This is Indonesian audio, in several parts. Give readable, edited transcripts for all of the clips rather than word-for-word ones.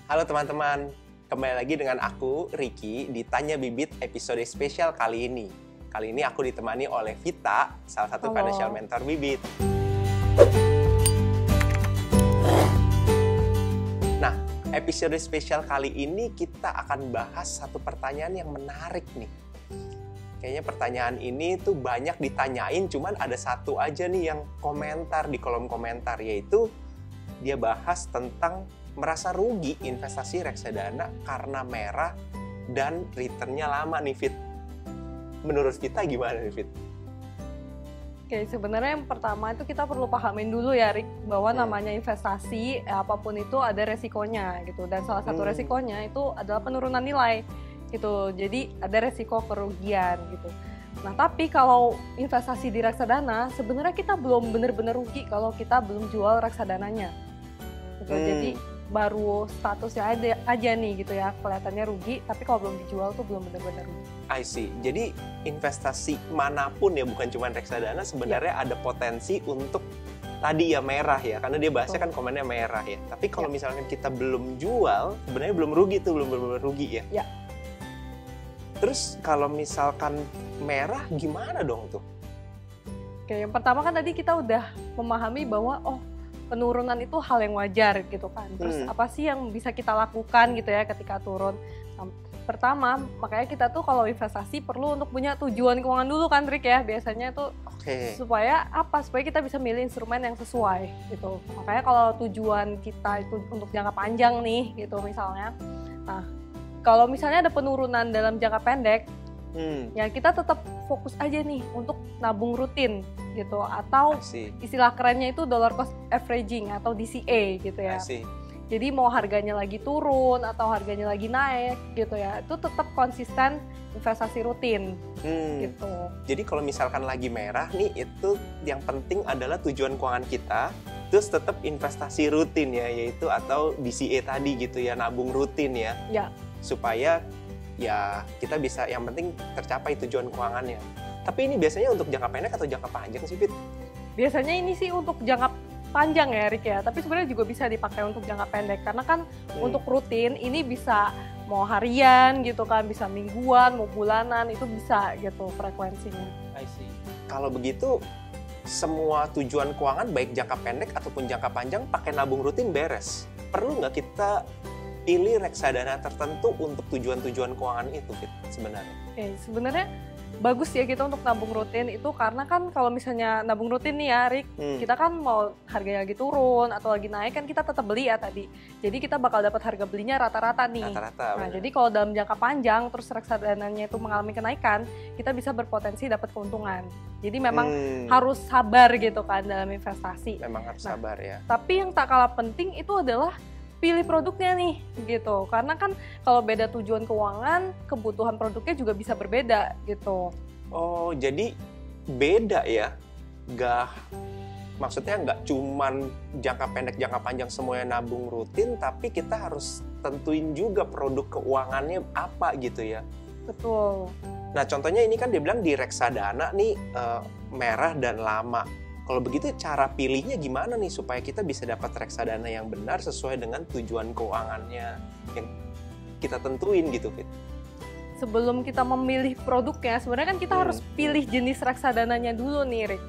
Halo teman-teman, kembali lagi dengan aku, Ricky, di Tanya Bibit episode spesial kali ini. Kali ini aku ditemani oleh Vita, salah satu Halo. financial mentor Bibit. Nah, episode spesial kali ini kita akan bahas satu pertanyaan yang menarik nih. Kayaknya pertanyaan ini tuh banyak ditanyain, cuman ada satu aja nih yang komentar di kolom komentar, yaitu dia bahas tentang merasa rugi investasi reksadana karena merah dan returnnya lama nih, Fit. Menurut kita gimana nih, Fit? Oke, sebenarnya yang pertama itu kita perlu pahamin dulu ya, Rick, bahwa namanya investasi, apapun itu ada resikonya gitu. Dan salah satu resikonya itu adalah penurunan nilai gitu. Jadi ada resiko kerugian gitu. Nah, tapi kalau investasi di reksadana, sebenarnya kita belum benar-benar rugi kalau kita belum jual reksadananya. Gitu. Jadi baru statusnya aja nih gitu ya, kelihatannya rugi, tapi kalau belum dijual tuh belum benar-benar rugi. I see. Jadi investasi manapun ya, bukan cuma reksadana, sebenarnya ada potensi untuk tadi ya merah ya, karena dia bahasnya kan komennya merah ya. Tapi kalau misalkan kita belum jual, sebenarnya belum rugi tuh, belum benar-benar rugi ya. Ya. Terus kalau misalkan merah gimana dong tuh? Oke, yang pertama kan tadi kita udah memahami bahwa penurunan itu hal yang wajar gitu kan. Terus apa sih yang bisa kita lakukan gitu ya ketika turun? Nah, pertama, makanya kita tuh kalau investasi perlu untuk punya tujuan keuangan dulu kan, Rick ya. Biasanya tuh supaya apa? Supaya kita bisa milih instrumen yang sesuai gitu. Makanya kalau tujuan kita itu untuk jangka panjang nih gitu misalnya. Nah, kalau misalnya ada penurunan dalam jangka pendek, ya kita tetap fokus aja nih untuk nabung rutin gitu, atau istilah kerennya itu dollar cost averaging atau DCA gitu ya. Jadi mau harganya lagi turun atau harganya lagi naik gitu ya, itu tetap konsisten investasi rutin gitu. Jadi kalau misalkan lagi merah nih, itu yang penting adalah tujuan keuangan kita, terus tetap investasi rutin ya, yaitu atau DCA tadi gitu ya, nabung rutin ya. Ya. Supaya ya kita bisa, yang penting tercapai tujuan keuangannya. Tapi ini biasanya untuk jangka pendek atau jangka panjang sih, Fit? Biasanya ini sih untuk jangka panjang ya, Rick ya. Tapi sebenarnya juga bisa dipakai untuk jangka pendek. Karena kan untuk rutin ini bisa mau harian gitu kan, bisa mingguan, mau bulanan, itu bisa gitu frekuensinya. I see. Kalau begitu, semua tujuan keuangan baik jangka pendek ataupun jangka panjang pakai nabung rutin beres. Perlu nggak kita pilih reksadana tertentu untuk tujuan-tujuan keuangan itu, Fit, sebenarnya? Sebenarnya bagus ya kita untuk nabung rutin itu, karena kan kalau misalnya nabung rutin nih ya, Rick, kita kan mau harganya lagi turun atau lagi naik kan kita tetap beli ya tadi. Jadi kita bakal dapat harga belinya rata-rata nih. Nah, jadi kalau dalam jangka panjang terus reksadananya itu mengalami kenaikan, kita bisa berpotensi dapat keuntungan. Jadi memang harus sabar gitu kan dalam investasi. Memang harus sabar ya. Tapi yang tak kalah penting itu adalah pilih produknya nih gitu, karena kan kalau beda tujuan keuangan, kebutuhan produknya juga bisa berbeda gitu. Oh, jadi beda ya? Maksudnya nggak cuman jangka pendek, jangka panjang semuanya nabung rutin, tapi kita harus tentuin juga produk keuangannya apa gitu ya? Betul. Nah, contohnya ini kan dia bilang di reksadana nih merah dan lama. Kalau begitu cara pilihnya gimana nih supaya kita bisa dapat reksadana yang benar sesuai dengan tujuan keuangannya yang kita tentuin gitu, Fit? Sebelum kita memilih produknya, sebenarnya kan kita harus pilih jenis reksadananya dulu nih, Rick.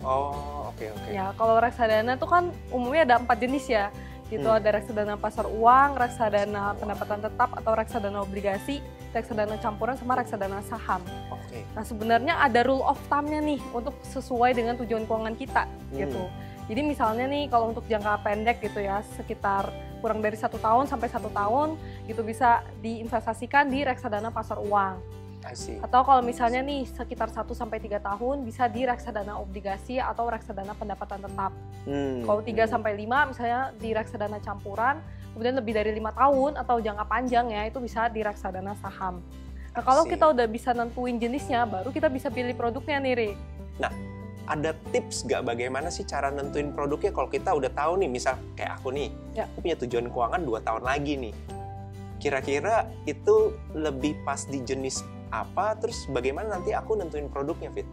Oh, oke. Ya, kalau reksadana tuh kan umumnya ada 4 jenis ya. Gitu ada reksadana pasar uang, reksadana pendapatan tetap atau reksadana obligasi, reksadana campuran sama reksadana saham. Nah, sebenarnya ada rule of thumb-nya nih untuk sesuai dengan tujuan keuangan kita gitu. Jadi misalnya nih kalau untuk jangka pendek gitu ya, sekitar kurang dari 1 tahun sampai 1 tahun gitu bisa diinvestasikan di reksadana pasar uang. Atau kalau misalnya nih sekitar 1 sampai 3 tahun bisa di reksadana obligasi atau reksadana pendapatan tetap. Kalau 3 sampai 5 misalnya di reksadana campuran, kemudian lebih dari 5 tahun atau jangka panjang ya itu bisa di reksadana saham. Nah, kalau kita udah bisa nentuin jenisnya, baru kita bisa pilih produknya nih, Rick. Nah, ada tips nggak bagaimana sih cara nentuin produknya kalau kita udah tahu nih, misal kayak aku nih, aku punya tujuan keuangan 2 tahun lagi nih. Kira-kira itu lebih pas di jenis apa, terus bagaimana nanti aku nentuin produknya, Fit?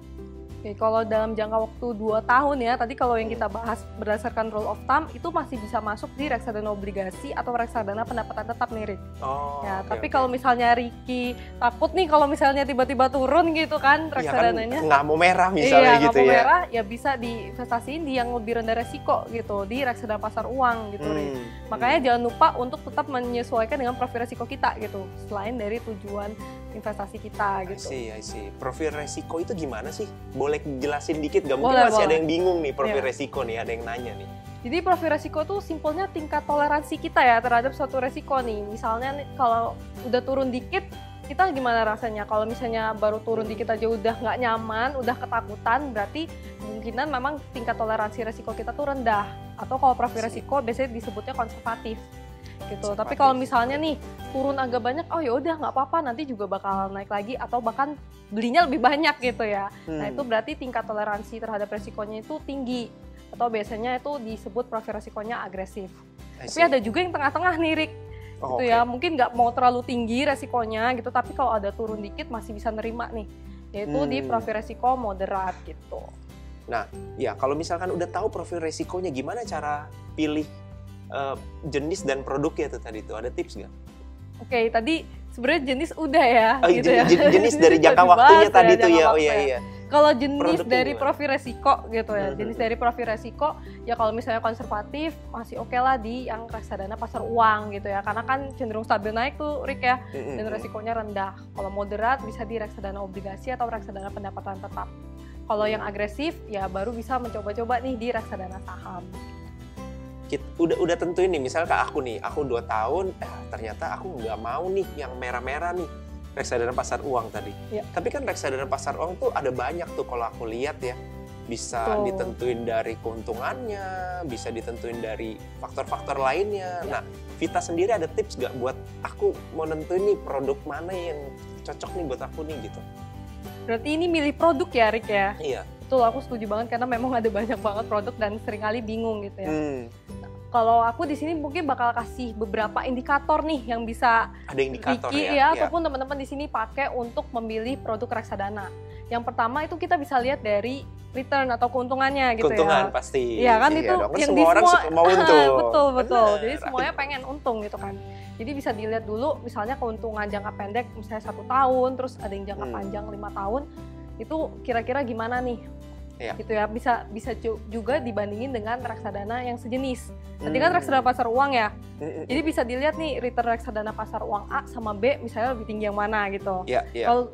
Oke, kalau dalam jangka waktu 2 tahun ya, tadi kalau yang kita bahas berdasarkan rule of thumb itu masih bisa masuk di reksadana obligasi atau reksadana pendapatan tetap nih, Rik. Oh, Tapi kalau misalnya Ricky takut nih kalau misalnya tiba-tiba turun gitu kan reksadananya. Kan nggak mau merah misalnya gitu nggak mau ya. merah, ya bisa diinvestasiin di yang lebih rendah resiko gitu, di reksadana pasar uang gitu, Rik. Makanya jangan lupa untuk tetap menyesuaikan dengan profil resiko kita gitu, selain dari tujuan investasi kita gitu. I see. Profil resiko itu gimana sih? Boleh jelasin dikit nggak? Mungkin Boleh. Ada yang bingung nih profil resiko nih, ada yang nanya nih. Jadi profil resiko tuh simpelnya tingkat toleransi kita ya terhadap suatu resiko nih. Misalnya nih, kalau udah turun dikit, kita gimana rasanya? Kalau misalnya baru turun dikit aja udah nggak nyaman, udah ketakutan, berarti kemungkinan memang tingkat toleransi resiko kita tuh rendah. Atau kalau profil resiko biasanya disebutnya konservatif. Gitu. Tapi kalau misalnya nih turun agak banyak, oh ya udah nggak apa-apa, nanti juga bakal naik lagi atau bahkan belinya lebih banyak gitu ya. Nah itu berarti tingkat toleransi terhadap resikonya itu tinggi atau biasanya itu disebut profil resikonya agresif. Tapi ada juga yang tengah-tengah nih, Rik. Gitu ya, mungkin nggak mau terlalu tinggi resikonya gitu, tapi kalau ada turun dikit masih bisa nerima nih, yaitu di profil resiko moderat gitu. Nah ya kalau misalkan udah tahu profil resikonya, gimana cara pilih jenis dan produknya tuh tadi tuh, ada tips nggak? Oke, tadi sebenarnya jenis udah ya, gitu ya. Jenis dari jangka waktunya tadi tuh ya, oh iya. Kalau jenis Produknya dari gimana? profil resiko gitu ya, jenis dari profil resiko ya kalau misalnya konservatif masih oke lah di yang reksadana pasar uang gitu ya, karena kan cenderung stabil naik tuh, Rik ya, dan resikonya rendah. Kalau moderat bisa di reksadana obligasi atau reksadana pendapatan tetap. Kalau yang agresif ya baru bisa mencoba-coba nih di reksadana saham. Udah tentuin nih, misalnya ke aku nih, aku 2 tahun, ternyata aku nggak mau nih yang merah-merah nih, reksadana pasar uang tadi. Ya. Tapi kan reksadana pasar uang tuh ada banyak tuh kalau aku lihat ya, bisa ditentuin dari keuntungannya, bisa ditentuin dari faktor-faktor lainnya. Nah, Vita sendiri ada tips nggak buat aku mau nentuin nih produk mana yang cocok nih buat aku nih gitu? Berarti ini milih produk ya, Rik ya? Iya. Betul, aku setuju banget karena memang ada banyak banget produk dan seringkali bingung gitu ya. Kalau aku di sini mungkin bakal kasih beberapa indikator nih yang bisa ada indikator Ricky ya ataupun teman-teman di sini pakai untuk memilih produk reksadana. Yang pertama itu kita bisa lihat dari return atau keuntungannya gitu. Keuntungan pasti. Iya kan, itu dong. yang semua orang mau untung. Betul. Jadi semuanya pengen untung gitu kan. Jadi bisa dilihat dulu misalnya keuntungan jangka pendek misalnya 1 tahun, terus ada yang jangka panjang 5 tahun. Itu kira-kira gimana nih? Gitu ya, bisa juga dibandingin dengan reksadana yang sejenis. Tadi kan reksadana pasar uang ya, jadi bisa dilihat nih return reksadana pasar uang A sama B misalnya lebih tinggi yang mana gitu.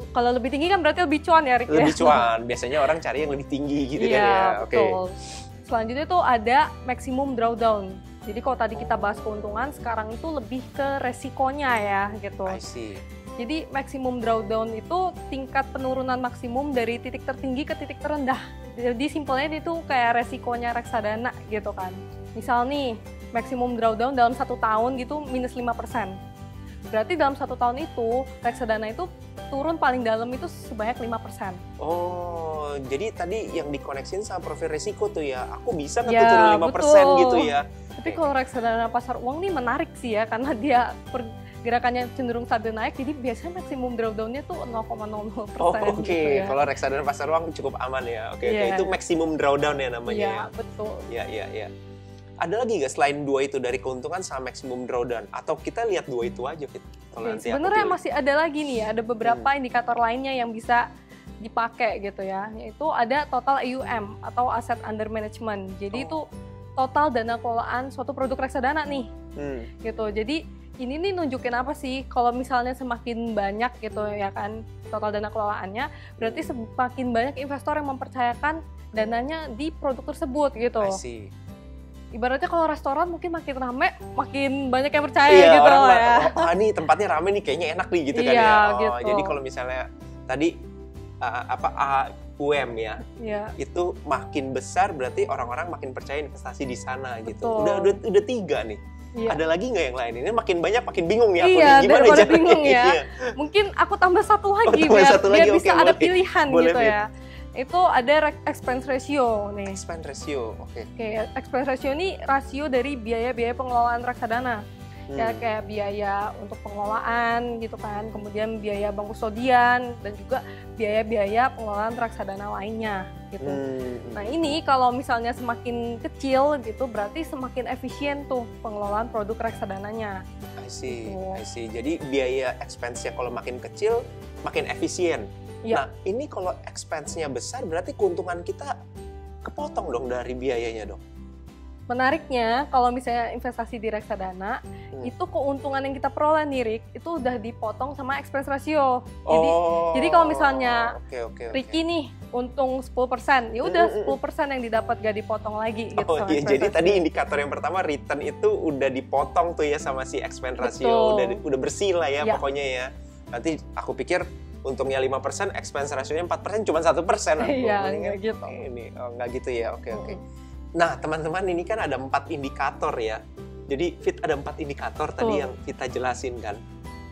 Kalau lebih tinggi kan berarti lebih cuan ya, Rik. Lebih cuan, biasanya orang cari yang lebih tinggi gitu kan ya. Betul. Selanjutnya tuh ada maximum drawdown. Jadi kalau tadi kita bahas keuntungan, sekarang itu lebih ke resikonya ya gitu. I see. Jadi maximum drawdown itu tingkat penurunan maksimum dari titik tertinggi ke titik terendah. Jadi simpelnya itu kayak resikonya reksadana gitu kan. Misal nih, maximum drawdown dalam 1 tahun gitu minus 5%. Berarti dalam 1 tahun itu, reksadana itu turun paling dalam itu sebanyak 5%. Oh, jadi tadi yang dikoneksin sama profil resiko tuh ya, aku bisa nggak turun 5% gitu ya. Tapi kalau reksadana pasar uang nih menarik sih ya, karena dia gerakannya cenderung stabil naik, jadi biasanya maksimum drawdown-nya tuh 0,00% gitu ya. Kalau reksadana pasar uang cukup aman ya. Itu maksimum drawdown ya namanya. Iya, betul. Iya. Ada lagi nggak selain 2 itu, dari keuntungan sama maksimum drawdown? Atau kita lihat 2 itu aja, Fit? Sebenarnya masih ada lagi nih, ada beberapa indikator lainnya yang bisa dipakai gitu ya. Yaitu ada total AUM atau Asset Under Management. Jadi itu total dana kelolaan suatu produk reksadana nih. Gitu. Jadi ini nih nunjukin apa sih? Kalau misalnya semakin banyak gitu ya kan total dana kelolaannya, berarti semakin banyak investor yang mempercayakan dananya di produk tersebut gitu. I see. Ibaratnya kalau restoran mungkin makin rame, makin banyak yang percaya gitu loh ya. Ini tempatnya rame nih, kayaknya enak nih gitu kan ya. Gitu. Jadi kalau misalnya tadi AUM ya, itu makin besar berarti orang-orang makin percaya investasi di sana gitu. Udah 3 nih. Ada lagi nggak yang lain? Ini makin banyak makin bingung ya. Gimana daripada bingung ya. Mungkin aku tambah satu lagi biar bisa ada pilihan gitu ya. Itu ada expense ratio nih. Expense ratio, oke. Expense ratio ini rasio dari biaya-biaya pengelolaan reksadana. kayak biaya untuk pengelolaan gitu kan, kemudian biaya bank kustodian dan juga biaya-biaya pengelolaan reksadana lainnya gitu. Nah ini kalau misalnya semakin kecil gitu berarti semakin efisien tuh pengelolaan produk reksadananya. I see. Jadi biaya expense-nya kalau makin kecil makin efisien. Ya. Nah ini kalau expense-nya besar berarti keuntungan kita kepotong dong dari biayanya dong. Menariknya, kalau misalnya investasi di reksadana, itu keuntungan yang kita peroleh nih, Rick, itu udah dipotong sama expense ratio. Jadi kalau misalnya Ricky nih untung 10%, ya udah 10% yang didapat gak dipotong lagi gitu. Oh iya, jadi tadi indikator yang pertama return itu udah dipotong tuh ya sama si expense ratio, udah bersih lah ya pokoknya ya. Nanti aku pikir untungnya 5%, expense ratio-nya 4%, cuma 1%. Iya, nggak gitu. Nggak gitu ya, oke. Nah, teman-teman ini kan ada 4 indikator ya. Jadi Fit ada 4 indikator tadi yang kita jelasin kan.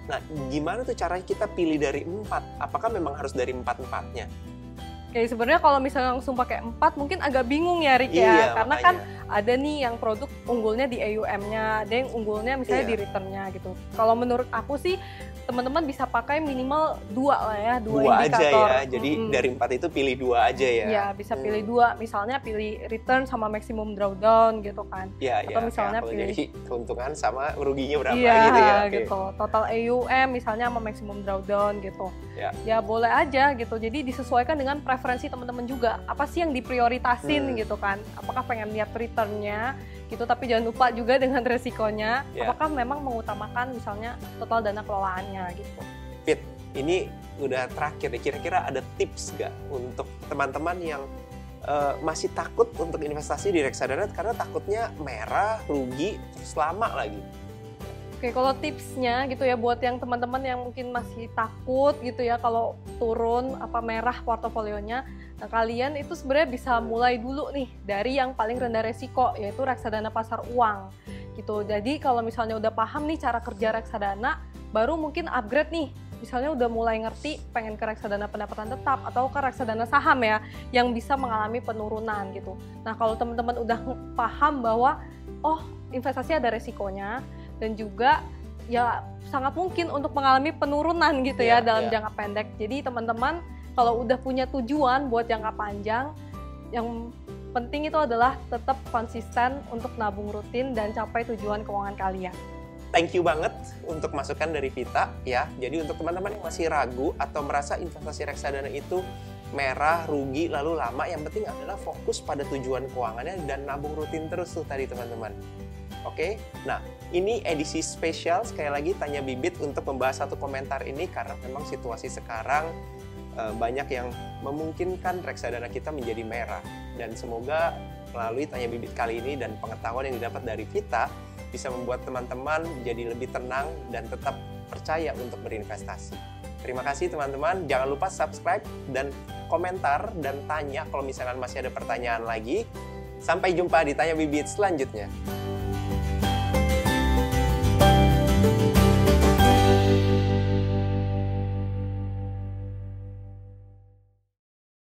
Nah, gimana tuh caranya kita pilih dari 4? Apakah memang harus dari 4-4-nya? Oke, sebenarnya kalau misalnya langsung pakai 4 mungkin agak bingung ya Rick ya. Karena makanya kan ada nih yang produk unggulnya di AUM-nya, ada yang unggulnya misalnya di return-nya gitu. Kalau menurut aku sih teman-teman bisa pakai minimal 2 lah ya, 2 indikator. Aja ya, jadi dari 4 itu pilih 2 aja ya? Iya, bisa pilih 2, misalnya pilih return sama maximum drawdown gitu kan. Atau misalnya pilih jadi keuntungan sama ruginya berapa gitu ya. Gitu. Total AUM misalnya sama maximum drawdown gitu. Ya boleh aja gitu, jadi disesuaikan dengan preferensi teman-teman juga. Apa sih yang diprioritasin gitu kan? Apakah pengen lihat return-nya gitu, tapi jangan lupa juga dengan resikonya. Apakah memang mengutamakan misalnya total dana kelolaannya gitu. Fit, ini udah terakhir nih, kira-kira ada tips gak untuk teman-teman yang masih takut untuk investasi di reksadana karena takutnya merah, rugi, terus lama lagi? Oke, kalau tipsnya gitu ya buat yang teman-teman yang mungkin masih takut gitu ya kalau turun merah portofolionya, nah kalian itu sebenarnya bisa mulai dulu nih dari yang paling rendah resiko, yaitu reksadana pasar uang gitu. Jadi kalau misalnya udah paham nih cara kerja reksadana, baru mungkin upgrade nih. Misalnya udah mulai ngerti pengen ke reksadana pendapatan tetap atau ke reksadana saham ya yang bisa mengalami penurunan gitu. Nah kalau teman-teman udah paham bahwa investasi ada resikonya dan juga ya sangat mungkin untuk mengalami penurunan gitu ya dalam jangka pendek. Jadi teman-teman kalau udah punya tujuan buat jangka panjang, yang penting itu adalah tetap konsisten untuk nabung rutin dan capai tujuan keuangan kalian. Thank you banget untuk masukan dari Vita ya. Jadi untuk teman-teman yang masih ragu atau merasa investasi reksadana itu merah, rugi, lalu lama, yang penting adalah fokus pada tujuan keuangannya dan nabung rutin terus tuh tadi teman-teman. Oke, nah ini edisi spesial sekali lagi Tanya Bibit untuk membahas satu komentar ini karena memang situasi sekarang banyak yang memungkinkan reksadana kita menjadi merah, dan semoga melalui Tanya Bibit kali ini dan pengetahuan yang didapat dari Vita bisa membuat teman-teman jadi lebih tenang dan tetap percaya untuk berinvestasi. Terima kasih teman-teman, jangan lupa subscribe dan komentar dan tanya kalau misalkan masih ada pertanyaan lagi. Sampai jumpa di Tanya Bibit selanjutnya.